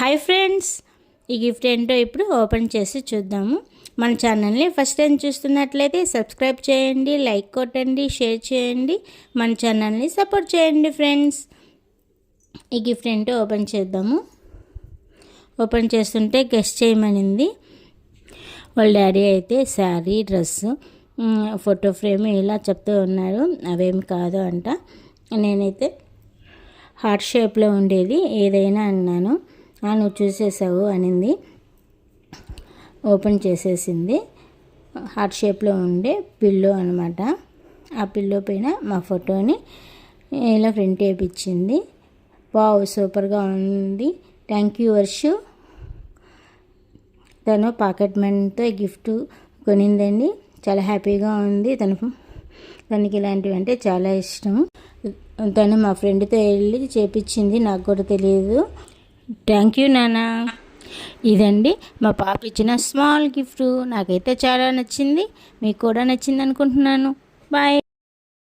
Hi friends, ఈ gift ఏంటో ఇప్పుడు ఓపెన్ చేసి చూద్దాము. మన ఛానల్ని ఫస్ట్ టైం చూస్తున్నట్లయితే సబ్స్క్రైబ్ చేయండి, లైక్ కొట్టండి, షేర్ చేయండి, మన ఛానల్ని సపోర్ట్ చేయండి ఫ్రెండ్స్. ఈ గిఫ్ట్ ఏంటో ఓపెన్ చేద్దాము. ఓపెన్ చేస్తుంటే గెస్ట్ చేయమనింది. వాళ్ళ డాడీ అయితే శారీ, డ్రెస్సు, ఫోటో ఫ్రేమ్ ఇలా చెప్తూ ఉన్నారు. అవేమి కాదు అంట. నేనైతే హార్ట్ షేప్లో ఉండేది ఏదైనా అన్నాను. నువ్వు చూసేసావు అనింది. ఓపెన్ చేసేసింది. హార్ట్ షేప్లో ఉండే పిల్లో అనమాట. ఆ పిల్లో పైన మా ఫోటోని ఇలా ప్రింట్ వేయించింది. వావ్, సూపర్గా ఉంది. Thank you Varshu. తను పాకెట్ మనీతో గిఫ్ట్ కొనిందండి. చాలా హ్యాపీగా ఉంది. తనకి ఇలాంటివి అంటే చాలా ఇష్టం. తను మా ఫ్రెండ్తో వెళ్ళి చేపించింది, నాకు కూడా తెలియదు. థ్యాంక్ యూ నాన్న. ఇదండి మా పాప ఇచ్చిన స్మాల్ గిఫ్ట్. నాకైతే చాలా నచ్చింది. మీకు కూడా నచ్చింది అనుకుంటున్నాను. బాయ్.